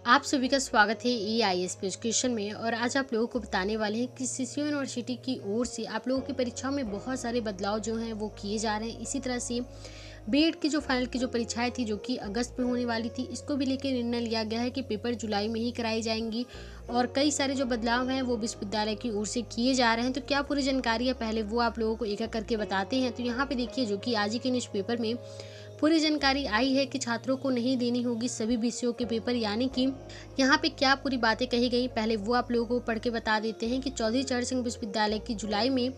आप सभी का स्वागत है EISP एजुकेशन में। और आज आप लोगों को बताने वाले हैं कि सीसीयू यूनिवर्सिटी की ओर से आप लोगों की परीक्षाओं में बहुत सारे बदलाव जो हैं वो किए जा रहे हैं। इसी तरह से बीएड की जो फाइनल की जो परीक्षाएं थी जो कि अगस्त में होने वाली थी, इसको भी लेकर निर्णय लिया गया है कि पेपर जुलाई में ही कराई जाएंगी। और कई सारे जो बदलाव हैं वो विश्वविद्यालय की ओर से किए जा रहे हैं। तो क्या पूरी जानकारी है, पहले वो आप लोगों को एक एक करके बताते हैं। तो यहाँ पे देखिए, जो कि आज ही के न्यूज़पेपर में पूरी जानकारी आई है कि छात्रों को नहीं देनी होगी सभी विषयों के पेपर, यानी कि यहाँ पे क्या पूरी बातें कही गई, पहले वो आप लोगों को पढ़ के बता देते हैं कि चौधरी चरण सिंह विश्वविद्यालय की जुलाई में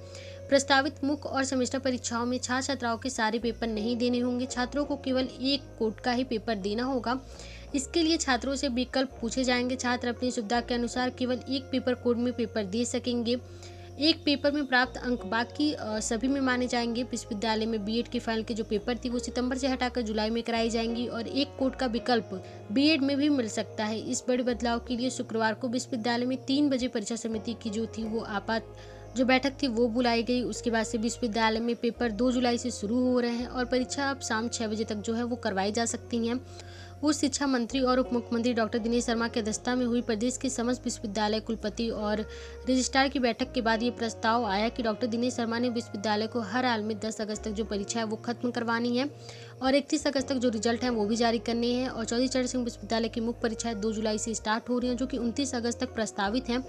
प्रस्तावित मुख्य और सेमेस्टर परीक्षाओं में छात्र छात्राओं के सारे पेपर नहीं देने होंगे। छात्रों को केवल एक कोड का ही पेपर देना होगा। इसके लिए छात्रों से विकल्प पूछे जाएंगे। छात्र अपनी सुविधा के अनुसार केवल एक पेपर कोड में पेपर दे सकेंगे। एक पेपर में प्राप्त अंक बाकी सभी में माने जाएंगे। विश्वविद्यालय में बीएड की फाइनल के जो पेपर थी वो सितंबर से हटाकर जुलाई में कराई जाएंगी और एक कोड का विकल्प बीएड में भी मिल सकता है। इस बड़े बदलाव के लिए शुक्रवार को विश्वविद्यालय में 3 बजे परीक्षा समिति की जो थी वो आपात जो बैठक थी वो बुलाई गई। उसके बाद से विश्वविद्यालय में पेपर 2 जुलाई से शुरू हो रहे हैं और परीक्षा अब शाम 6 बजे तक जो है वो करवाई जा सकती हैं। उच्च शिक्षा मंत्री और उप मुख्यमंत्री डॉक्टर दिनेश शर्मा की अध्यक्षता में हुई प्रदेश के समस्त विश्वविद्यालय कुलपति और रजिस्ट्रार की बैठक के बाद ये प्रस्ताव आया कि डॉक्टर दिनेश शर्मा ने विश्वविद्यालय को हर हाल में 10 अगस्त तक जो परीक्षा है वो खत्म करवानी है और 31 अगस्त तक जो रिजल्ट हैं वो भी जारी करने हैं। और चौधरी चरण सिंह विश्वविद्यालय की मुख्य परीक्षाएं 2 जुलाई से स्टार्ट हो रही हैं, जो कि 29 अगस्त तक प्रस्तावित हैं।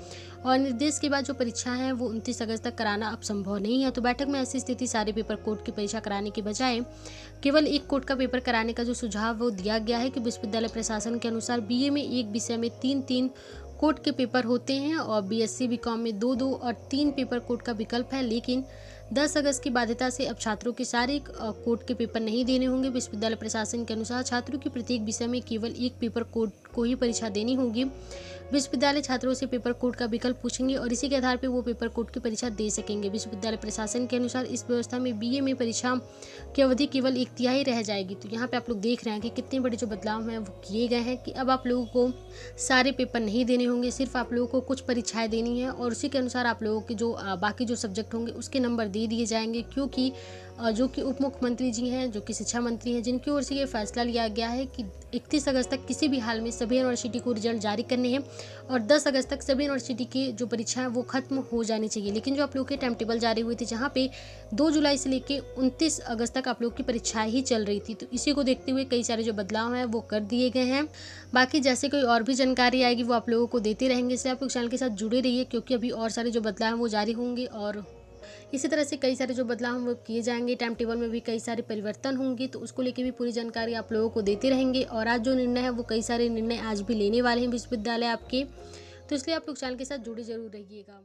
और निर्देश के बाद जो परीक्षा है वो 29 अगस्त तक कराना अब संभव नहीं है। तो बैठक में ऐसी स्थिति सारे पेपर कोड की परीक्षा कराने के बजाय केवल एक कोड का पेपर कराने का जो सुझाव वो दिया गया है कि विश्वविद्यालय प्रशासन के अनुसार बीए में एक विषय में 3-3 कोड के पेपर होते हैं और बीएससी बीकॉम में 2-2 और 3 पेपर कोड का विकल्प है। लेकिन 10 अगस्त की बाध्यता से अब छात्रों के सारे कोड के पेपर नहीं देने होंगे। विश्वविद्यालय प्रशासन के अनुसार छात्रों की प्रत्येक विषय में केवल एक पेपर कोड को ही परीक्षा देनी होगी। विश्वविद्यालय छात्रों से पेपर कोड का विकल्प पूछेंगे और इसी के आधार पर वो पेपर कोड की परीक्षा दे सकेंगे। विश्वविद्यालय प्रशासन के अनुसार इस व्यवस्था में बीए में परीक्षा की अवधि केवल 1 तिहाई रह जाएगी। तो यहाँ पे आप लोग देख रहे हैं कि कितने बड़े जो बदलाव हैं वो किए गए हैं कि अब आप लोगों को सारे पेपर नहीं देने होंगे, सिर्फ आप लोगों को कुछ परीक्षाएं देनी है और उसी के अनुसार आप लोगों के जो बाकी जो सब्जेक्ट होंगे उसके नंबर दे दिए जाएंगे। क्योंकि जो कि उप मुख्यमंत्री जी हैं, जो कि शिक्षा मंत्री हैं, जिनकी ओर से ये फैसला लिया गया है कि 31 अगस्त तक किसी भी हाल में सभी यूनिवर्सिटी को रिजल्ट जारी करने हैं और 10 अगस्त तक सभी यूनिवर्सिटी की जो परीक्षा है वो खत्म हो जानी चाहिए। लेकिन जो आप लोग के टाइम टेबल जारी हुई थी, जहाँ पे 2 जुलाई से लेके 29 अगस्त तक आप लोग की परीक्षाएं ही चल रही थी, तो इसी को देखते हुए कई सारे जो बदलाव हैं वो कर दिए गए हैं। बाकी जैसे कोई और भी जानकारी आएगी वो आप लोगों को देते रहेंगे, इसलिए आप लोग चैनल के साथ जुड़े रहिए क्योंकि अभी और सारे जो बदलाव हैं वो जारी होंगे और इसी तरह से कई सारे जो बदलाव हम किए जाएंगे। टाइम टेबल में भी कई सारे परिवर्तन होंगे, तो उसको लेके भी पूरी जानकारी आप लोगों को देते रहेंगे। और आज जो निर्णय है वो कई सारे निर्णय आज भी लेने वाले हैं विश्वविद्यालय आपके, तो इसलिए आप लोग चैनल के साथ जुड़े जरूर रहिएगा।